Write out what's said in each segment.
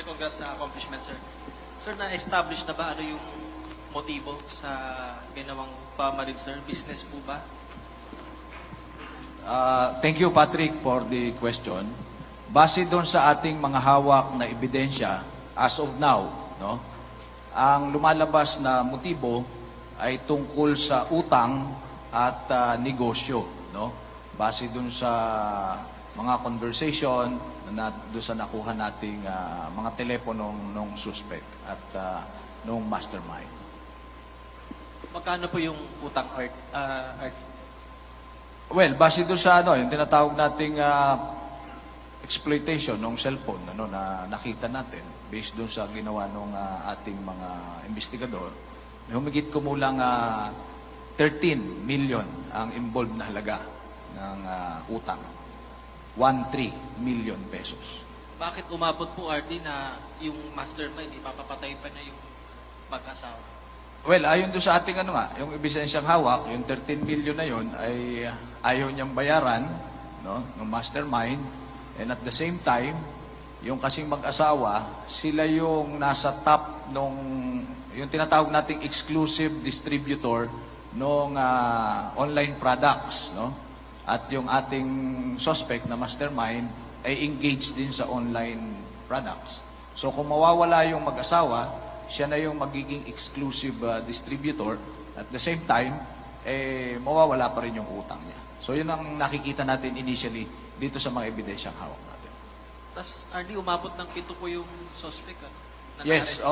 congrats sa accomplishment, sir. Sir, na-establish na ba ano yung motibo sa ginawang pamarig, sir? Business po ba? Thank you, Patrick, for the question. Base doon sa ating mga hawak na ebidensya, as of now, no, ang lumalabas na motibo ay tungkol sa utang at negosyo, no? Base doon sa mga conversation na doon sa nakuha nating mga telepono ng suspect at nung mastermind. Magkano po yung utang, Art? Well, base doon sa yung tinatawag nating exploitation ng cellphone na nakita natin based doon sa ginawa ng ating mga investigador, may humigit kumulang 13 million ang involved na halaga ng utang. 13 million pesos. Bakit umabot po, RD, na yung mastermind, ipapapatay pa na yung mag-asawa? Well, ayon doon sa ating yung ebidensyang hawak, yung 13 million na yon ay ayaw niyang bayaran, no, ng mastermind, and at the same time, yung kasing mag-asawa, sila yung nasa top yung tinatawag nating exclusive distributor ng online products, no? At yung ating suspect na mastermind ay engaged din sa online products. So kung mawawala yung mag-asawa, siya na yung magiging exclusive distributor. At the same time, mawawala pa rin yung utang niya. So yun ang nakikita natin initially dito sa mga ebidensyang hawak natin. Tapos, RD, umabot ng 7 po yung suspect, Yes,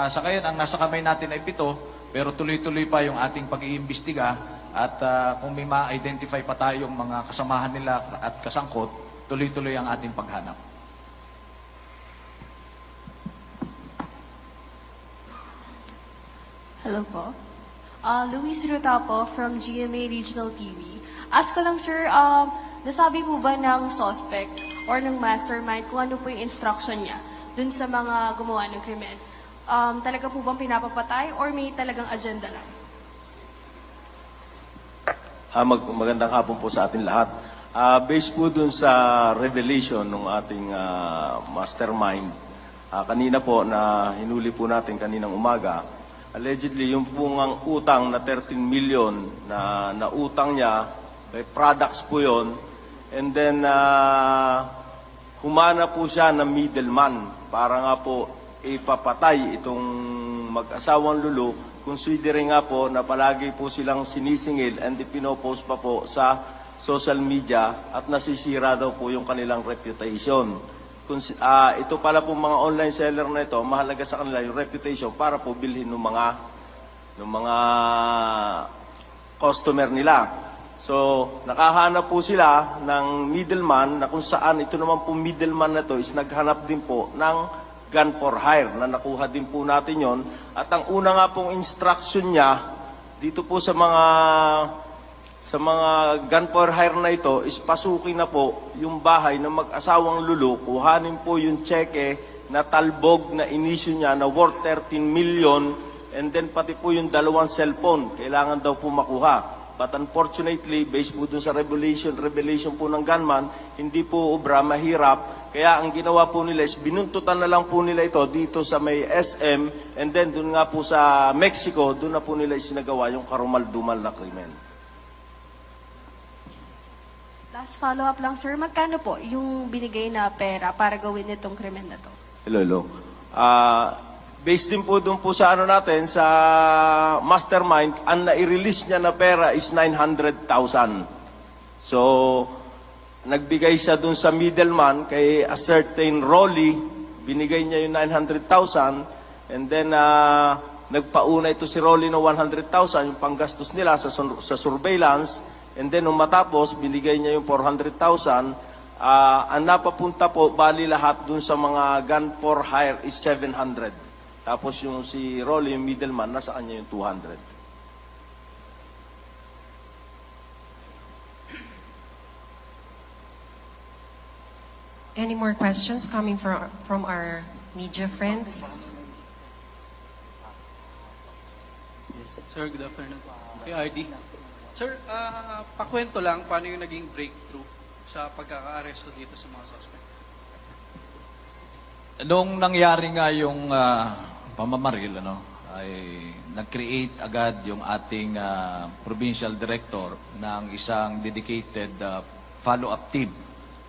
sa ngayon, ang nasa kamay natin ay 7, pero tuloy-tuloy pa yung ating pag-iimbestiga. At kung may ma-identify pa tayong mga kasamahan nila at kasangkot, tuloy-tuloy ang ating paghanap. Hello po. Luis Ruta po from GMA Regional TV. Ask ko lang, sir, nasabi po ba ng suspect or ng mastermind kung ano po yung instruction niya dun sa mga gumawa ng krimen? Talaga po bang pinapapatay or may talagang agenda lang? Magandang hapon po sa atin lahat. Based po dun sa revelation ng ating mastermind, kanina po na hinuli po natin kaninang umaga, allegedly yung pong ang utang na 13 million na utang niya, may products po yon, and then humana po siya ng middleman para nga po ipapatay itong mag-asawang lulu, considering nga po na palagi po silang sinisingil and pinopost pa po sa social media at nasisira daw po yung kanilang reputation. Ito pala po mga online seller na ito, mahalaga sa kanila yung reputation para po bilhin ng mga customer nila. So, nakahanap po sila ng middleman na kung saan ito naman po middleman na to is naghanap din po ng gun for hire na nakuha din po natin yon. At ang una nga pong instruction niya dito po sa mga gun for hire na ito is pasukin na po yung bahay ng mag-asawang lulu, kuhanin po yung cheque na talbog na inisyu niya na worth 13 million, and then pati po yung 2 cellphone kailangan daw po makuha. But unfortunately, based po dun sa revelation po ng gunman, hindi po obra, mahirap. Kaya ang ginawa po nila is binuntutan na lang po nila ito dito sa may SM, and then dun nga po sa Mexico, dun na po nila isinagawa yung karumal-dumal na krimen. Last follow-up lang, sir. Magkano po yung binigay na pera para gawin itong krimen na to? Hello. Based din po doon po sa natin, sa mastermind, ang nai-release niya na pera is 900,000. So, nagbigay siya doon sa middleman kay a certain Rolly, binigay niya yung 900,000, and then nagpauna ito si Rolly ng 100,000, yung panggastos nila sa surveillance, and then nung matapos, binigay niya yung 400,000. Ang napapunta po, bali lahat doon sa mga gun for hire is 700. Tapos yung si Rolly, yung middleman, nasa kanya yung 200. Any more questions coming from our media friends? Yes. Sir, good afternoon. Kay RD. Sir, pakwento lang paano yung naging breakthrough sa pagkaka-aresto dito sa mga suspect. Nung nangyari nga yung pamamaril, ay nag-create agad yung ating provincial director ng isang dedicated follow-up team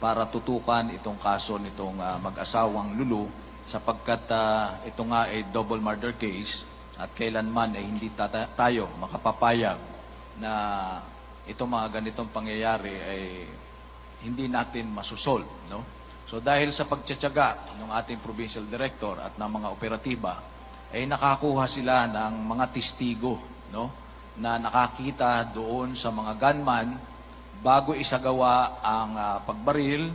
para tutukan itong kaso nitong mag-asawang Lulu sapagkat ito nga ay double murder case at kailanman ay hindi tayo makapapayag na itong mga ganitong pangyayari ay hindi natin masusolve, no? So dahil sa pagtsatsaga ng ating provincial director at ng mga operatiba, ay nakakuha sila ng mga testigo, no, na nakakita doon sa mga gunman bago isagawa ang pagbaril,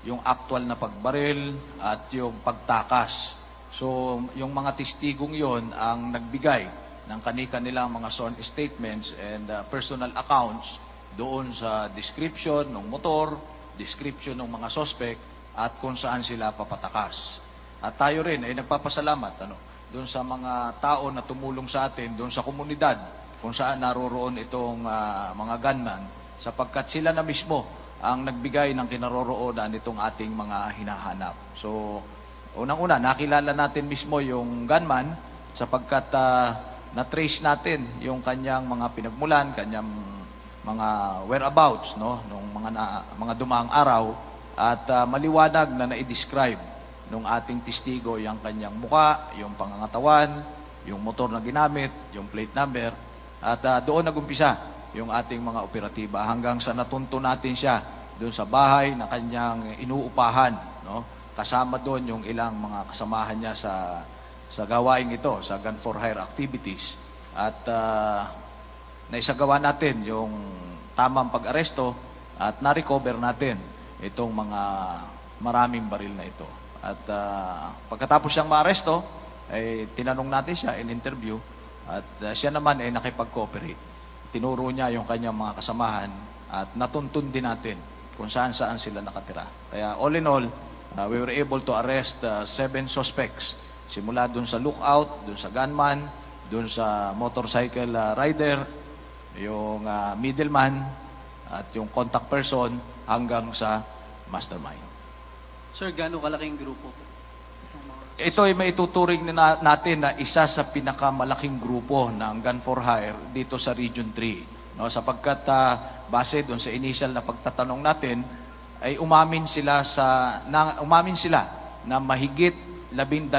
yung actual na pagbaril at yung pagtakas. So yung mga testigong yon ang nagbigay ng kanilang mga sworn statements and personal accounts doon sa description ng motor, description ng mga suspect, at kung saan sila papatakas. At tayo rin ay nagpapasalamat doon sa mga tao na tumulong sa atin, doon sa komunidad kung saan naroroon itong mga gunman, sapagkat sila na mismo ang nagbigay ng kinaroroonan nitong ating mga hinahanap. So, unang-una, nakilala natin mismo yung gunman sapagkat na-trace natin yung kanyang mga pinagmulan, kanyang mga whereabouts, no, nung mga dumaang araw. At maliwanag na na-describe ng ating testigo yung kanyang muka, yung pangangatawan, yung motor na ginamit, yung plate number. At doon nagumpisa yung ating mga operatiba hanggang sa natunto natin siya doon sa bahay na kanyang inuupahan. No? Kasama doon yung ilang mga kasamahan niya sa gawaing ito, sa gun for hire activities. At naisagawa natin yung tamang pag-aresto at na-recover natin itong mga maraming baril na ito. At pagkatapos siyang maaresto, ay tinanong natin siya in interview at siya naman ay nakipag-cooperate. Tinuro niya yung kanyang mga kasamahan at natuntun din natin kung saan-saan sila nakatira. Kaya all in all, we were able to arrest 7 suspects. Simula dun sa lookout, dun sa gunman, dun sa motorcycle rider, yung middleman, at yung contact person, hanggang sa mastermind. Sir, gaano kalaking grupo? Ito ay maituturing natin na isa sa pinakamalaking grupo ng gun for hire dito sa Region 3. No, sapagkat base doon sa initial na pagtatanong natin, ay umamin sila na mahigit 12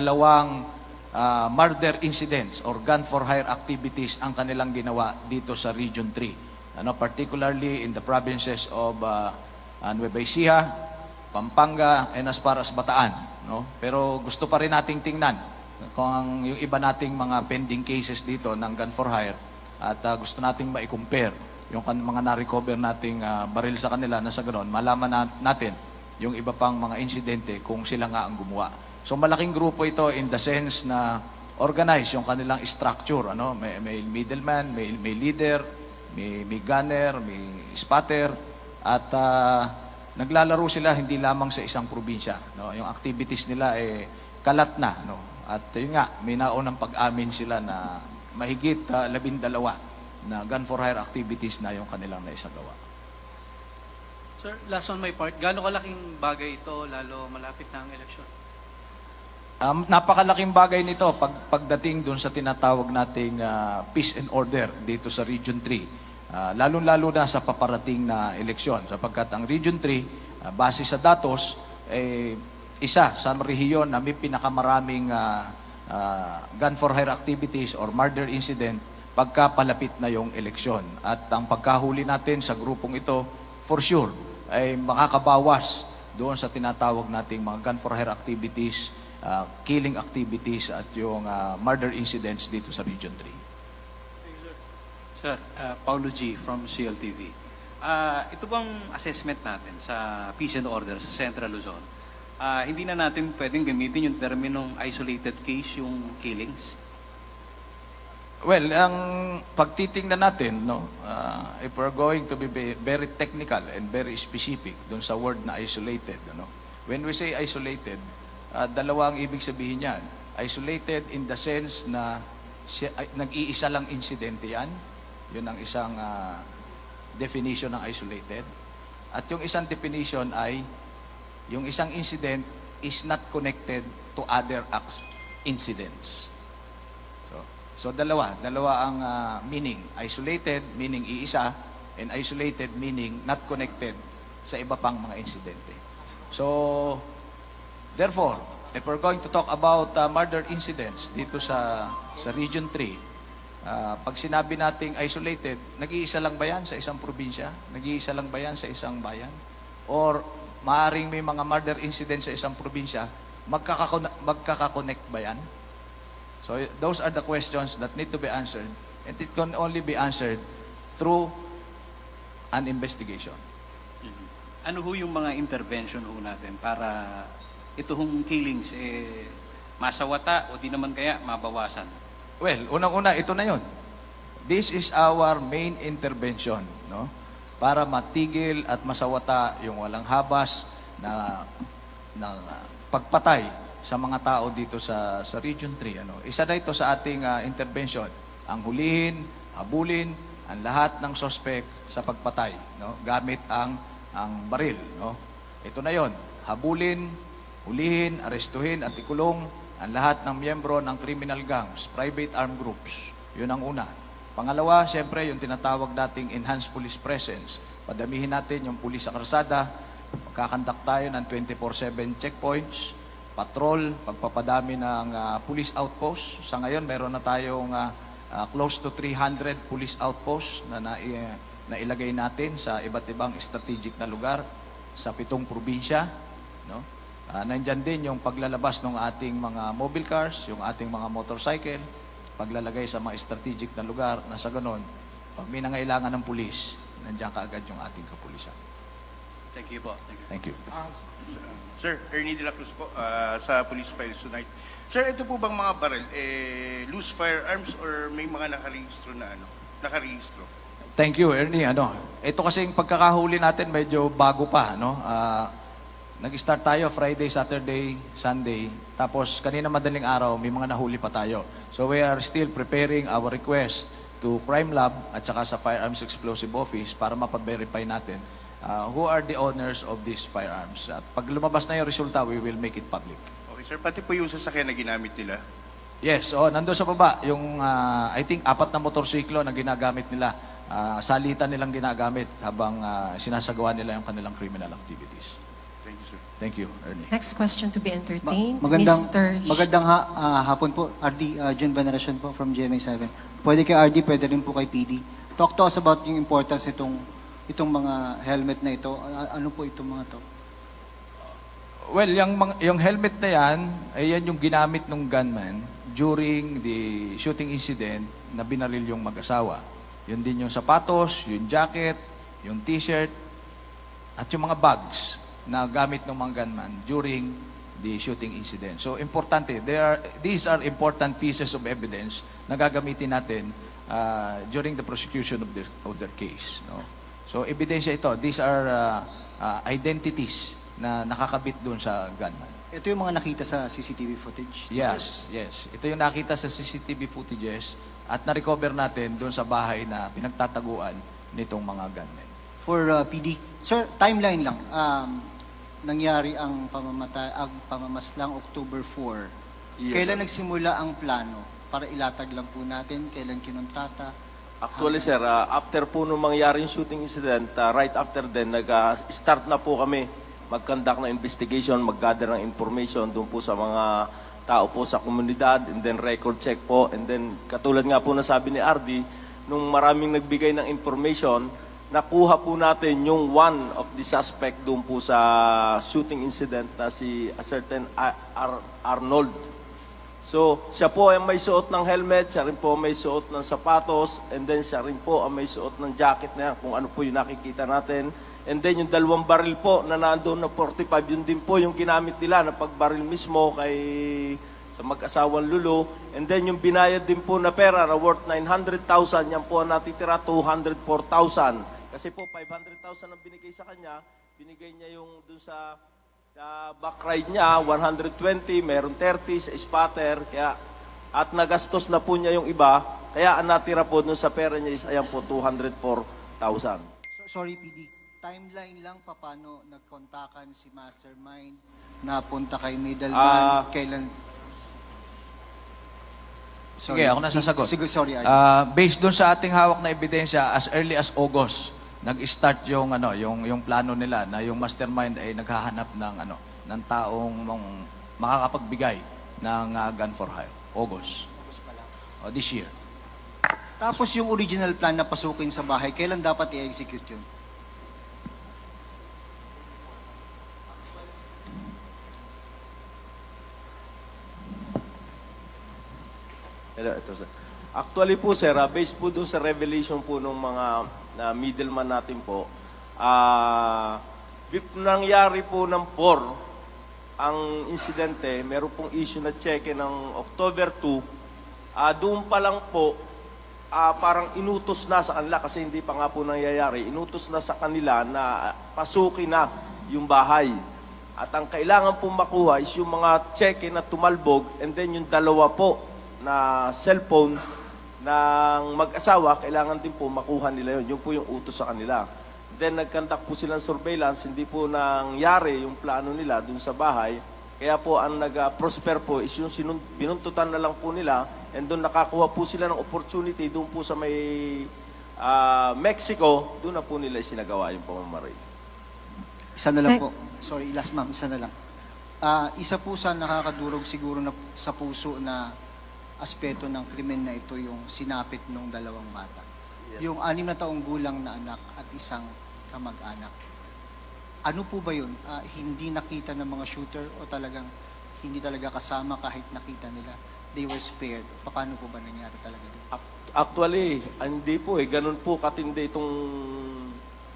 murder incidents or gun for hire activities ang kanilang ginawa dito sa Region 3. Particularly in the provinces of Nueva Ecija, Pampanga, and as far as Bataan. No? Pero gusto pa rin nating tingnan kung yung iba nating mga pending cases dito ng gun for hire at gusto nating ma-compare yung mga na-recover nating baril sa kanila na sa ganoon, malaman natin yung iba pang mga insidente kung sila nga ang gumawa. So malaking grupo ito in the sense na organize yung kanilang structure. May middleman, may leader, may gunner, may spotter, at naglalaro sila hindi lamang sa isang probinsya. No? Yung activities nila ay kalat na. No? At yun nga, may naunang pag-amin sila na mahigit 12 na gun for hire activities na yung kanilang naisagawa. Sir, last on my part, gaano kalaking bagay ito lalo malapit na ang eleksyon? Napakalaking bagay nito pagdating dun sa tinatawag nating peace and order dito sa Region 3. Lalo-lalo na sa paparating na eleksyon. Sapagkat ang Region 3, base sa datos, isa sa rehiyon na may pinakamaraming gun for hire activities or murder incident pagkapalapit na yung eleksyon. At ang pagkahuli natin sa grupong ito, for sure, ay makakabawas doon sa tinatawag nating mga gun for hire activities, killing activities at yung murder incidents dito sa Region 3. Sir, Paulo G. from CLTV. Ito bang assessment natin sa peace and order sa Central Luzon? Hindi na natin pwedeng gamitin yung terminong isolated case, yung killings? Well, ang pagtitingnan natin, if we're going to be very technical and very specific dun sa word na isolated, when we say isolated, dalawa ang ibig sabihin yan. Isolated in the sense na nag-iisa lang insidente yan. Yun ang isang definition ng isolated. At yung isang definition ay yung isang incident is not connected to other incidents. So dalawa ang meaning. Isolated, meaning iisa, and isolated, meaning not connected sa iba pang mga insidente. So, therefore, if we're going to talk about murder incidents dito sa Region 3, pag sinabi nating isolated, nag-iisa lang ba yan sa isang probinsya? Nag-iisa lang ba yan sa isang bayan? Or maaring may mga murder incidents sa isang probinsya, magkakakonect ba yan? So those are the questions that need to be answered, and it can only be answered through an investigation. Ano ho yung mga intervention ho natin para ito hong killings masawata o di naman kaya mabawasan? Well, unang-una, ito na yun. This is our main intervention, no? Para matigil at masawata yung walang habas na pagpatay sa mga tao dito sa Region 3. Isa na ito sa ating intervention. Ang hulihin, habulin, ang lahat ng suspect sa pagpatay, no? Gamit ang baril. No? Ito na yon. Habulin, hulihin, arestuhin at ikulong ang lahat ng miyembro ng criminal gangs, private armed groups. Yun ang una. Pangalawa, siyempre, yung tinatawag nating enhanced police presence. Padamihin natin yung pulis sa karsada. Magkakandak tayo ng 24/7 checkpoints, patrol, pagpapadami ng police outposts. Sa ngayon, meron na tayong close to 300 police outposts na nailagay natin sa iba't ibang strategic na lugar sa 7 probinsya. No? Nandyan din yung paglalabas ng ating mga mobile cars, yung ating mga motorcycle, paglalagay sa mga strategic na lugar na sa ganon, pag may nangailangan ng pulis, nandyan kaagad yung ating kapulisan. Thank you po. Thank you. Thank you. Sir, Ernie de la Cruz po, sa Police Files Tonight. Sir, ito po bang mga baril, loose firearms or may mga nakarehistro na nakarehistro? Thank you, Ernie. Ito kasing pagkakahuli natin medyo bago pa, no? Nag-start tayo Friday, Saturday, Sunday. Tapos kanina madaling araw, may mga nahuli pa tayo. So we are still preparing our request to Crime Lab at saka sa Firearms Explosive Office para mapa-verify natin who are the owners of these firearms. At pag lumabas na yung resulta, we will make it public. Okay, sir, pati po yung sasakyan na ginamit nila. Yes, nandun sa baba, yung I think 4 na motorsiklo na ginagamit nila, salitan nilang ginagamit habang sinasagawa nila yung kanilang criminal activities. Thank you, sir. Thank you, Ernie. Next question to be entertained, Magandang Mr. hapon po, RD June Veneracion po from GMA7. Pwede kay RD, pwede rin po kay PD. Talk to us about yung importance itong mga helmet na ito. Ano po itong mga to? Well, yung helmet na yan, ay yan yung ginamit ng gunman during the shooting incident na binaril yung mag-asawa. Yun din yung sapatos, yung jacket, yung t-shirt, at yung mga bags na gamit ng mga gunman during the shooting incident. So, importante. These are important pieces of evidence na gagamitin natin during the prosecution of their case. No? So, ebidensya ito. These are identities na nakakabit doon sa gunman. Ito yung mga nakita sa CCTV footage? Yes. Ito yung nakita sa CCTV footages at na-recover natin doon sa bahay na pinagtataguan nitong mga gunmen. For PD, sir, timeline lang. Nangyari ang pamamaslang October 4. Yes, Kailan sir. nagsimula ang plano? Para ilatag lang po natin, kailan kinontrata? Actually, sir, after po nung mangyari yung shooting incident, right after then, nag-start na po kami mag-conduct ng investigation, mag-gather ng information doon po sa mga tao po sa komunidad, and then record check po, and then katulad nga po na sabi ni RD, nung maraming nagbigay ng information, nakuha po natin yung one of the suspect doon po sa shooting incident na si a certain Arnold. So, siya po ay may suot ng helmet, siya rin po may suot ng sapatos, and then siya rin po ay may suot ng jacket na yan, kung ano po yung nakikita natin. And then yung 2 baril po na nandoon na 45, yun din po yung ginamit nila na pagbaril mismo sa mag-asawang Lulu. And then yung binayad din po na pera na worth 900,000, yan po ang natitira 204,000. Kasi po 500,000 ang binigay sa kanya, binigay niya yung dun sa back ride niya, 120, meron 30 sa spotter, kaya, at nagastos na po niya yung iba, kaya ang natira po dun sa pera niya is, ayan po, 204,000. Sorry, PD. timeline lang paano nagkontakan si Mastermind, napunta kay middleman, kailan... Sige, ako na sasagot. Sige, sorry, RD. Based doon sa ating hawak na ebidensya, as early as August, nag-start yung yung plano nila na yung mastermind ay naghahanap ng taong makakapagbigay ng gun for hire. August. This year. Tapos yung original plan na pasukin sa bahay, kailan dapat i-execute yun? Ito, sir. Actually po, sir, based po doon sa revelation po ng mga middleman natin po, nangyari po ng 4 ang insidente, meron pong issue na cheque ng October 2, doon pa lang po, parang inutos na sa kanila, kasi hindi pa nga po nangyayari, inutos na sa kanila na pasukin na yung bahay. At ang kailangan pong makuha is yung mga cheque na tumalbog, and then yung 2 po na cellphone ng mag-asawa, kailangan din po makuha nila yun. Yun po yung utos sa kanila. Then nagkandak po silang surveillance, hindi po nangyari yung plano nila dun sa bahay. Kaya po ang nag-prosper po is yung binuntutan na lang po nila, and doon nakakuha po sila ng opportunity doon po sa may Mexico, doon na po nila isinagawa yung pamamaril. Isa na lang po. Sorry, last ma'am, isa na lang. Isa po sa nakakadurog siguro na, sa puso na aspeto ng krimen na ito yung sinapit ng 2 bata. Yes. Yung 6 na taong gulang na anak at isang kamag-anak. Ano po ba yun? Hindi nakita ng mga shooter o talagang hindi talaga kasama kahit nakita nila? They were spared. Paano po ba nangyari talaga dito? Actually, hindi po ganun po katindi itong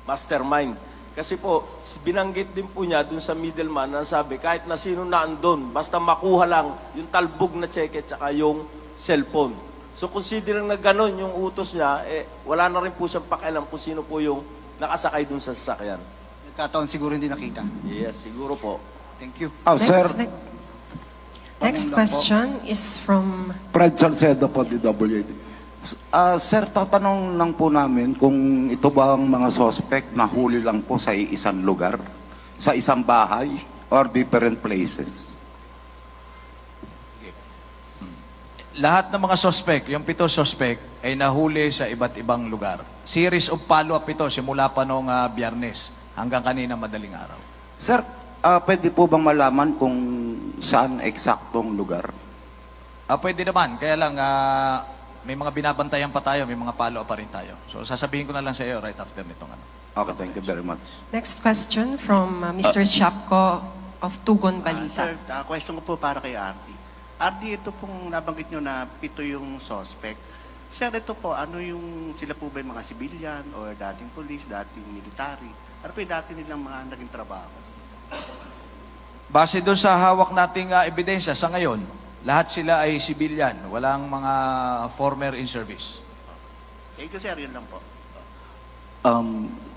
mastermind. Kasi po, binanggit din po niya dun sa middleman na sabi, kahit na sino na andun, basta makuha lang yung talbog na cheque tsaka yung cellphone. So considering na ganun yung utos niya, wala na rin po siyang pakialam kung sino po yung nakasakay dun sa sasakyan. Nagkataon siguro hindi nakita. Yes, siguro po. Thank you. Sir, Next question is from Fred Salcedo po, DWID. Sir, tatanong lang po namin kung ito ba ang mga suspect na huli lang po sa isang lugar, sa isang bahay, or different places? Lahat ng mga suspect, yung 7 suspect, ay nahuli sa iba't ibang lugar. Series of follow-up ito simula pa noong Biyernes hanggang kanina madaling araw. Sir, pwede po bang malaman kung saan eksaktong lugar? Pwede naman, kaya lang may mga binabantayan pa tayo, may mga follow-up pa rin tayo. So sasabihin ko na lang sa iyo right after nitong Okay, thank you very much. next question from Mr. Shapko of Tugon Balita. Sir, question ko po para kay RD. RD, ito pong nabanggit nyo na 7 yung suspect. Sir, ito po, ano yung, sila po ba yung mga civilian or dating police, dating military? Ano po yung dati nilang mga naging trabaho? Base doon sa hawak nating ebidensya sa ngayon, lahat sila ay civilian, walang mga former in service. Thank you, sir. Yun lang po.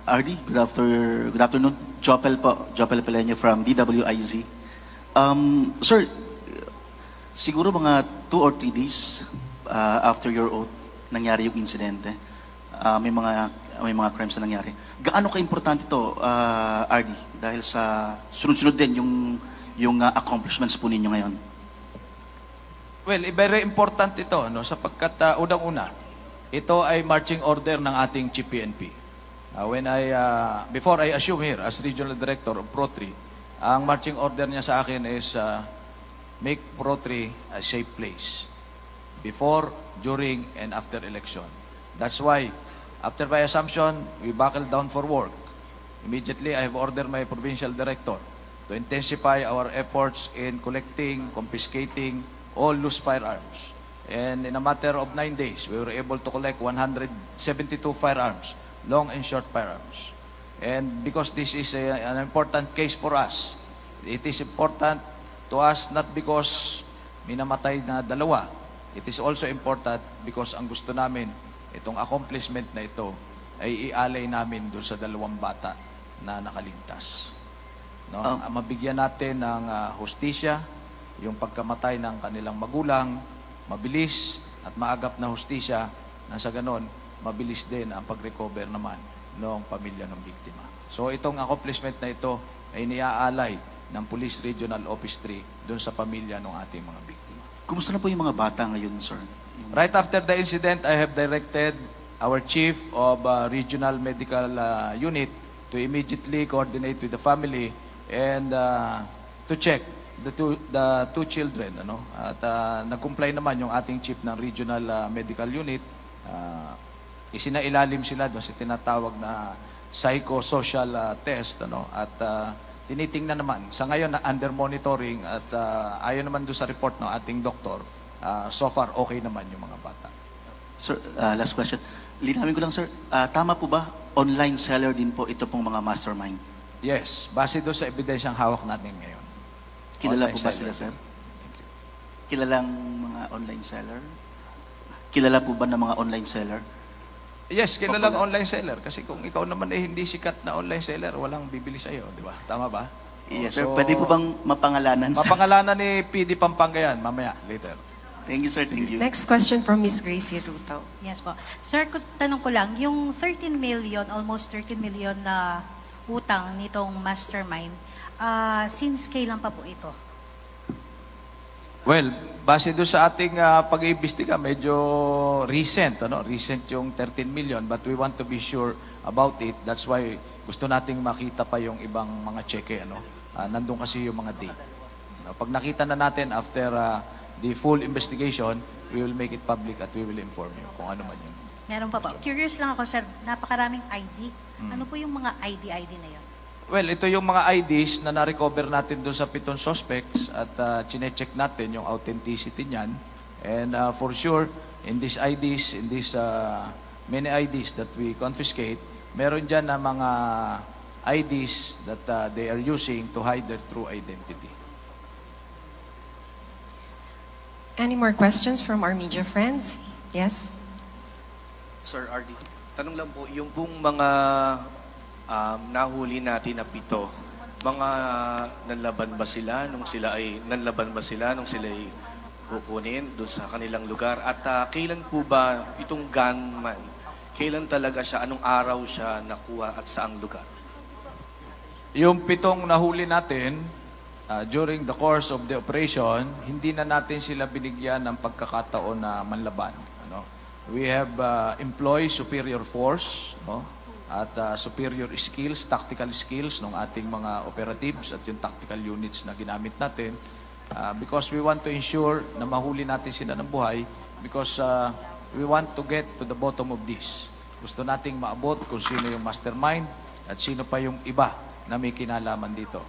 RD, good afternoon. Jopel po, Jopel Peleño from DWIZ. Sir, siguro mga 2 or 3 days after your oath, nangyari yung insidente. May mga crimes na nangyari. Gaano ka-importante ito, RD? Dahil sa sunod-sunod din yung accomplishments po ninyo ngayon. Well, very important ito, sapagkat unang-una, ito ay marching order ng ating Chief PNP. Before I assume here as Regional Director of Pro3, ang marching order niya sa akin is make Pro3 a safe place before, during, and after election. That's why, after my assumption, we buckled down for work. Immediately, I have ordered my Provincial Director to intensify our efforts in collecting, confiscating all loose firearms. And in a matter of 9 days, we were able to collect 172 firearms, long and short firearms. And because this is an important case for us, it is important to us not because minamatay na 2. It is also important because ang gusto namin, itong accomplishment na ito, ay ialay namin doon sa 2 bata na nakaligtas. Mabigyan natin ng hustisya, yung pagkamatay ng kanilang magulang, mabilis at maagap na hustisya, na sa ganon, mabilis din ang pag-recover naman ng pamilya ng biktima. So itong accomplishment na ito ay iniaalay ng Police Regional Office 3 doon sa pamilya ng ating mga biktima. Kumusta na po yung mga bata ngayon, sir? Right after the incident, I have directed our Chief of Regional Medical Unit to immediately coordinate with the family and to check the two children. At nag-comply naman yung ating Chief ng Regional Medical Unit. Isinailalim sila doon sa tinatawag na psychosocial test. At tinitingnan naman. Sa ngayon, na under monitoring at ayon naman doon sa report ng ating doktor, so far okay naman yung mga bata. Sir, last question. Linawin ko lang, sir. Tama po ba? Online seller din po ito pong mga mastermind. Yes, base doon sa ebidensyang hawak natin ngayon. Kilala Online po ba seller. sila, sir? Kilalang mga online seller? Kilala po ba ng mga online seller? Yes, kilalang online seller. Kasi kung ikaw naman ay hindi sikat na online seller, walang bibili sa'yo, di ba? Tama ba? Yes, sir. So, Pwede po bang mapangalanan, sir? mapangalanan ni PD Pampanga yan, mamaya, later. Thank you, sir. Thank you. Next question from Miss Gracie Ruto. Yes po. Sir, tanong ko lang, yung 13 million, almost 13 million na utang nitong mastermind, since kailan pa po ito? Well, base doon sa ating pag-iimbestiga, medyo recent, recent yung 13 million, but we want to be sure about it. That's why gusto nating makita pa yung ibang mga cheque, nandun kasi yung mga date. Pag nakita na natin after the full investigation, we will make it public at we will inform you kung ano man yun. Meron pa ba? Curious lang ako, sir. Napakaraming ID. Ano po yung mga ID na yun? Well, ito yung mga IDs na na-recover natin doon sa 7 suspects at chinecheck natin yung authenticity niyan. And for sure, in these IDs, in these many IDs that we confiscate, meron dyan na mga IDs that they are using to hide their true identity. Any more questions from our media friends? Yes? Sir RD, tanong lang po, yung pong mga nahuli natin na 7, mga nanlaban ba sila nung sila ay kukunin doon sa kanilang lugar? At kailan po ba itong gunman, kailan talaga siya, anong araw siya nakuha at saang lugar? Yung 7 nahuli natin, during the course of the operation, hindi na natin sila binigyan ng pagkakataon na manlaban. We have employed superior force, at superior skills, tactical skills ng ating mga operatives at yung tactical units na ginamit natin because we want to ensure na mahuli natin sila ng buhay because we want to get to the bottom of this. Gusto nating maabot kung sino yung mastermind at sino pa yung iba na may kinalaman dito.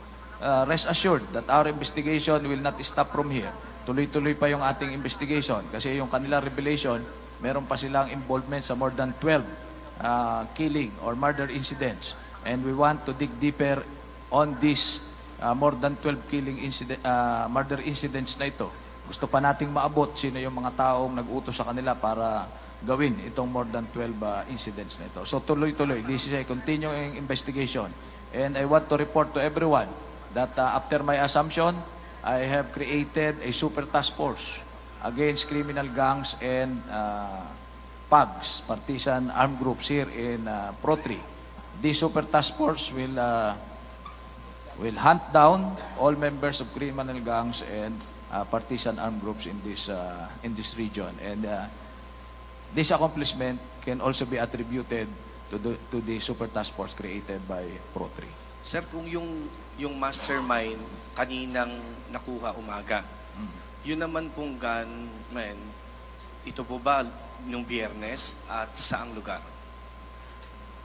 Rest assured that our investigation will not stop from here. Tuloy-tuloy pa yung ating investigation kasi yung kanilang revelation, meron pa silang involvement sa more than 12 killing or murder incidents. And we want to dig deeper on this more than 12 killing murder incidents na ito. Gusto pa nating maabot sino yung mga taong nag-utos sa kanila para gawin itong more than 12 incidents na ito. So tuloy-tuloy, this is a continuing investigation. And I want to report to everyone that after my assumption, I have created a super task force against criminal gangs and PAGs, partisan armed groups here in Pro-3. This super task force will hunt down all members of criminal gangs and partisan armed groups in this region. And this accomplishment can also be attributed to the super task force created by Pro-3. Sir, kung yung mastermind kaninang nakuha umaga, yun naman pong gunman, ito po ba nung Biyernes at saang lugar?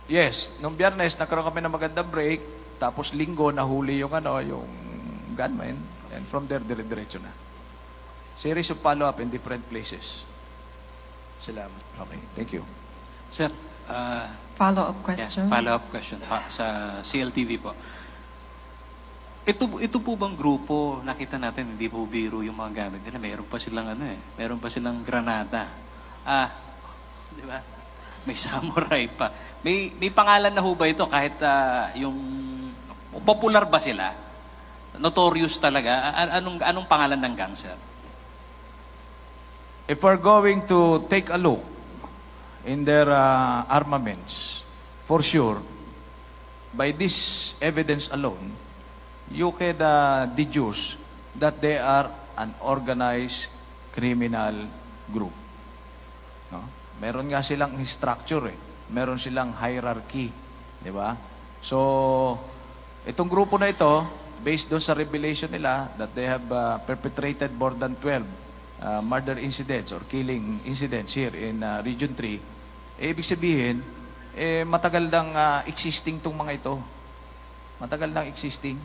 Yes, nung Biyernes nagkaroon kami ng magandang break, tapos Linggo nahuli yung yung gunman, and from there dire-diretso na. Series of follow-up in different places. Salamat. Okay, thank you. Sir, Follow-up question? follow-up question sa CLTV po. Ito po bang grupo, nakita natin, hindi po biro yung mga gamit nila. Meron pa silang granada. Di ba? May samurai pa. May pangalan na ho ba ito kahit yung popular ba sila? Notorious talaga. Anong pangalan ng gang, sir? If we're going to take a look in their armaments, for sure, by this evidence alone, you can deduce that they are an organized criminal group. No? Meron nga silang structure eh. Meron silang hierarchy. Di ba? So, itong grupo na ito, based doon sa revelation nila that they have perpetrated more than 12 murder incidents or killing incidents here in Region 3, ibig sabihin, matagal nang existing itong mga ito. Matagal nang existing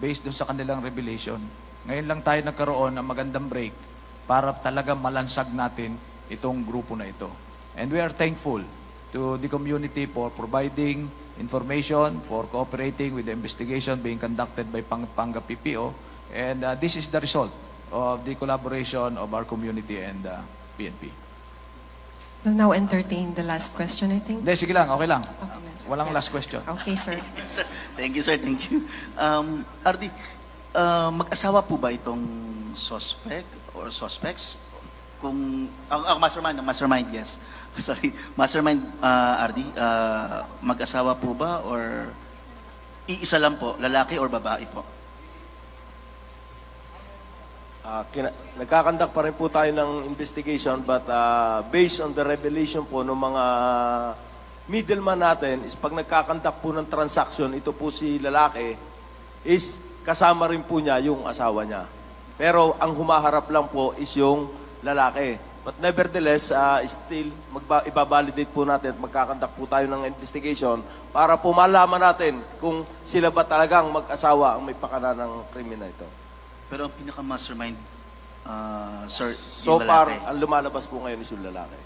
based doon sa kanilang revelation. Ngayon lang tayo nagkaroon ng magandang break para talaga malansag natin itong grupo na ito. And we are thankful to the community for providing information, for cooperating with the investigation being conducted by Pampanga PPO. And this is the result of the collaboration of our community and PNP. We'll now entertain the last question, I think. Hindi, sige lang, okay lang. Okay, Walang yes. last question. Okay, sir. Sir, thank you, sir. Thank you. RD, mag-asawa po ba itong suspect or suspects? Kung ang mastermind, yes. Sorry, mastermind, RD, mag-asawa po ba or iisa lang po, lalaki or babae po? Nagkakandak pa rin po tayo ng investigation but based on the revelation po ng mga middleman natin is pag nagkakandak po ng transaction, ito po si lalaki is kasama rin po niya yung asawa niya. Pero ang humaharap lang po is yung lalaki. But nevertheless, still ibabalidate po natin at magkakandak po tayo ng investigation para po malaman natin kung sila ba talagang mag-asawa ang may pakana ng krimen na ito. Pero ang pinaka-mastermind, sir, So yung far, lalaki. ang lumalabas po ngayon is yung lalaki.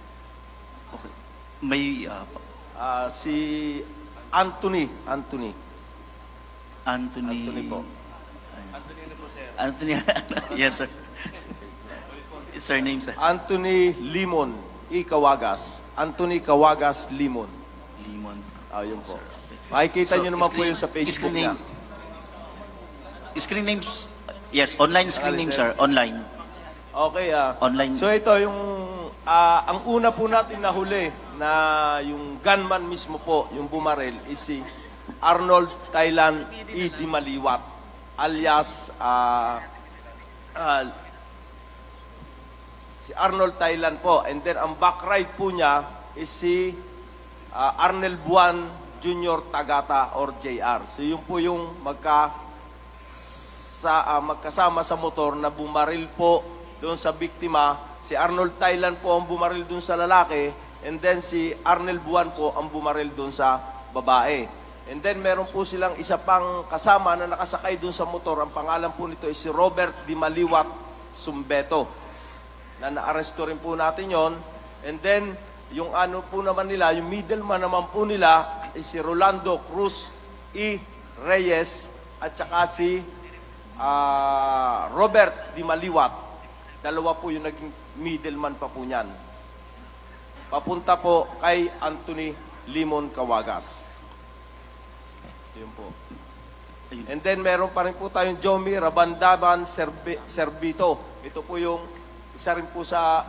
Okay. May, Si Anthony po. Anthony, yes, sir. Surname, sir. Anthony Limon E. Cawagas. Anthony Cawagas Limon. Limon. Yun po. Makikita So, nyo naman po screen- yun sa Facebook screen niya. name. Screen names, yes, online screen name, sir. Online. Okay, Online. So ito yung, ang una po natin nahuli na yung gunman mismo po, yung bumarel, is si Arnold Thailand E. Di Maliwat, alias si Arnold Thailand po. And then ang back right po niya is si Arnel Buwan Jr. Tagata or JR. So yun po yung magkasama sa motor na bumaril po doon sa biktima. Si Arnold Thailand po ang bumaril doon sa lalaki, and then si Arnel Buwan po ang bumaril doon sa babae. And then meron po silang isa pang kasama na nakasakay doon sa motor. Ang pangalan po nito is si Robert Di Maliwat Sumbeto, na naaresto rin po natin yon. And then yung ano po naman nila, yung middleman naman po nila is si Rolando Cruz E. Reyes at saka si Robert Di Maliwat. Dalawa po yung naging middleman pa po niyan. Papunta po kay Anthony Limon Cawagas. Yun po. And then meron pa rin po tayong Jomi Rabandaban Servito. Ito po yung isa rin po sa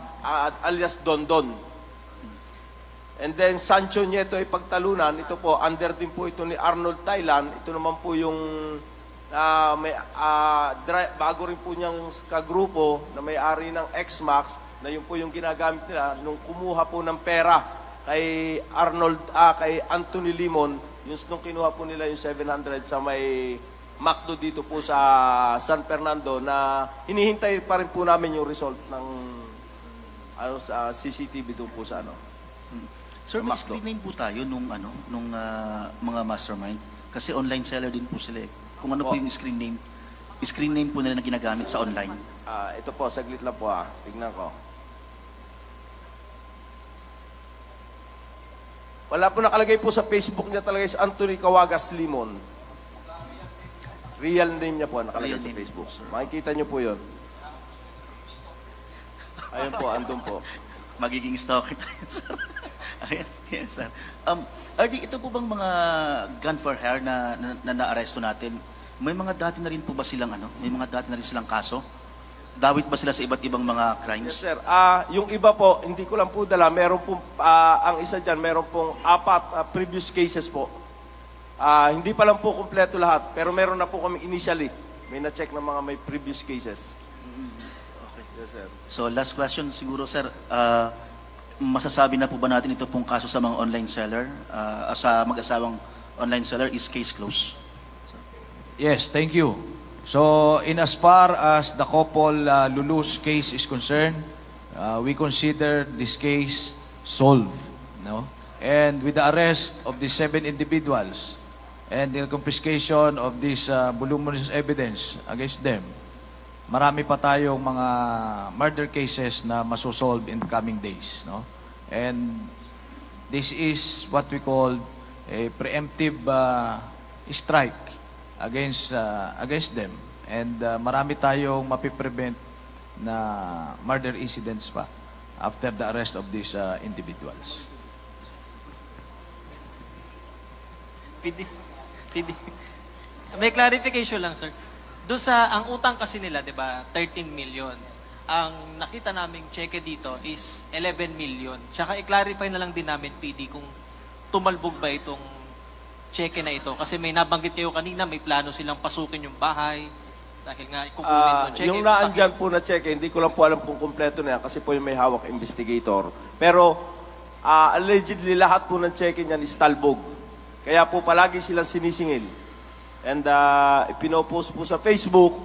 alias Dondon. And then Sancho Nieto ay pagtalunan. Ito po, under din po ito ni Arnold Thailand. Ito naman po yung bago rin po niyang kagrupo na may-ari ng X-Max, na yun po yung ginagamit nila nung kumuha po ng pera kay kay Anthony Limon, yung nung kinuha po nila yung 700 sa may McDo dito po sa San Fernando, na hinihintay pa rin po namin yung result ng CCTV doon po sa Sir, may McDo. screen name po tayo nung mga mastermind. Kasi online seller din po sila eh. Kung ano po yung screen name po nila na ginagamit sa online. Ito po, saglit lang po tignan ko. Wala po nakalagay po sa Facebook niya talaga is Anthony Cawagas Limon. Real name niya po nakalagay Real sa name, Facebook. sir. Makikita niyo po yun. Ayun po, andun po. Magiging stalker tayo, sir. Ayan, yes, sir. RD, ito po bang mga gun for hire na naaresto natin? May mga dati na rin po ba silang may mga dati na rin silang kaso? Dawit ba sila sa iba't ibang mga Yes, crimes? sir. Yung iba po, hindi ko lang po dala. Meron po, ang isa dyan, meron pong 4 previous cases po. Hindi pa lang po kumpleto lahat, pero meron na po kami initially. May na-check na mga may previous cases. Okay. Yes, sir. So last question siguro, sir. Masasabi na po ba natin ito pong kaso sa mga online seller, sa mag-asawang online seller is case closed? Yes, thank you. So, in as far as the couple Lulu's case is concerned, we consider this case solved, no? And with the arrest of these 7 individuals and the confiscation of this voluminous evidence against them, marami pa tayong mga murder cases na masosolve in the coming days, no? And this is what we call a preemptive strike against them, and marami tayong mapiprevent na murder incidents pa after the arrest of these individuals. PD. May clarification lang, sir. Doon sa, ang utang kasi nila, di ba, 13 million. Ang nakita naming cheque dito is 11 million. Tsaka i-clarify na lang din namin, PD, kung tumalbog ba itong cheque na ito. Kasi may nabanggit kayo kanina, may plano silang pasukin yung bahay. Dahil nga, ikukunin yung cheque. Yung naandyan po na cheque, hindi ko lang po alam kung kumpleto na yan kasi po yung may hawak investigator. Pero allegedly lahat po ng cheque niyan is talbog. Kaya po palagi silang sinisingil. And ipinopost po sa Facebook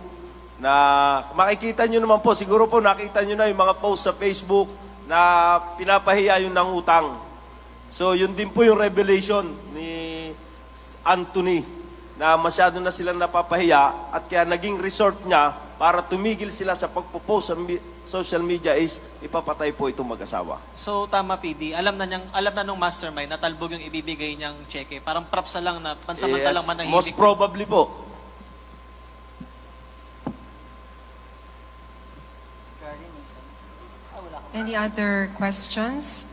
na makikita nyo naman po, siguro po nakita nyo na yung mga post sa Facebook na pinapahiya yung nangutang. So yun din po yung revelation ni Anthony na masyado na silang napapahiya at kaya naging resort niya para tumigil sila sa pagpo-post sa social media is ipapatay po itong mag-asawa. So, tama, PD. Alam na nung mastermind na talbog yung ibibigay niyang cheque. Parang props na lang na pansamantalang manahimik. Most probably po. Any other questions?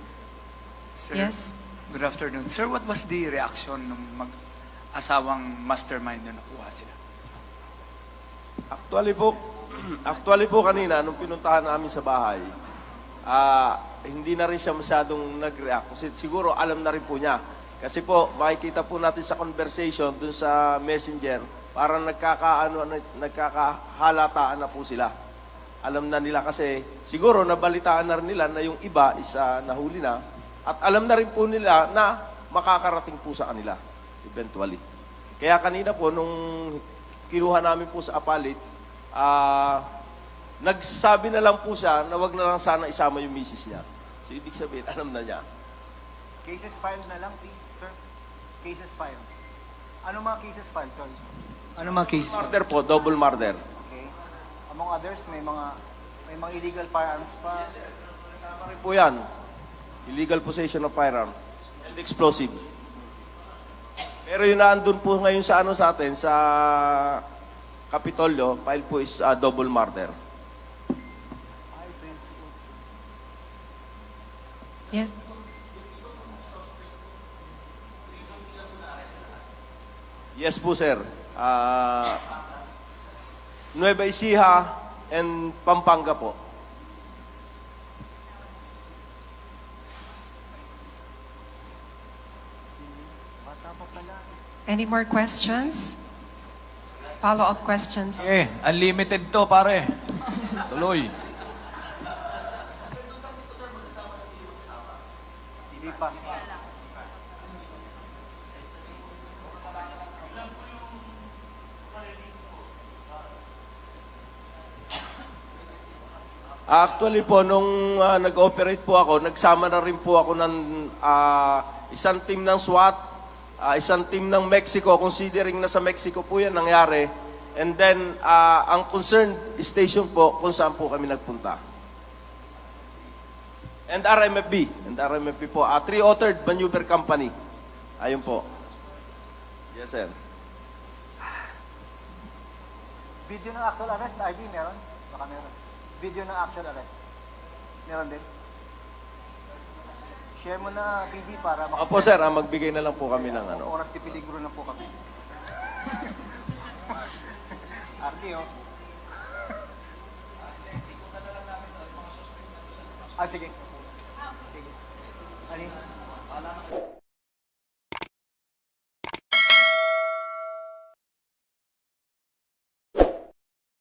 Sir, Yes? good afternoon. Sir, what was the reaction ng mag-asawang mastermind na nakuha sila? Actually po kanina, nung pinuntahan namin sa bahay, hindi na rin siya masyadong nag-react. Kasi siguro alam na rin po niya. Kasi po, makikita po natin sa conversation dun sa messenger, parang nagkakahalataan na po sila. Alam na nila kasi, siguro nabalitaan na rin nila na yung iba is nahuli na. At alam na rin po nila na makakarating po sa kanila, eventually. Kaya kanina po, nung kinuha namin po sa apalit, nagsabi na lang po siya na wag na lang sana isama yung misis niya. So, ibig sabihin, alam na niya. Cases filed na lang, please, sir. Cases filed. Ano mga cases filed, sorry? Ano mga cases filed? Murder po, double murder. Okay. Among others, may mga illegal firearms pa. Kasama rin po yan. Illegal possession of firearms and explosives. Pero yung naandun po ngayon sa sa atin, sa Kapitolyo, file po is double murder. Yes? Yes po, sir. Nueva Ecija and Pampanga po. Any more questions? Follow-up questions? Unlimited to, pare. Tuloy. Hindi pa. Actually po, nung nag-operate po ako, nagsama na rin po ako ng isang team ng SWAT, isang team ng Mexico, considering na sa Mexico po yan nangyari. And then, ang concerned station po, kung saan po kami nagpunta. And RMFB po, three-authored maneuver company. Ayun po. Yes, sir. Video ng actual arrest, RD, meron? Baka meron. Video ng actual arrest. Meron din? Share mo na, PD, para Opo, sir, magbigay na lang po kami ng ano. Oras di peligro na po kami. RD, oh. Sige. Sige. Ano yun?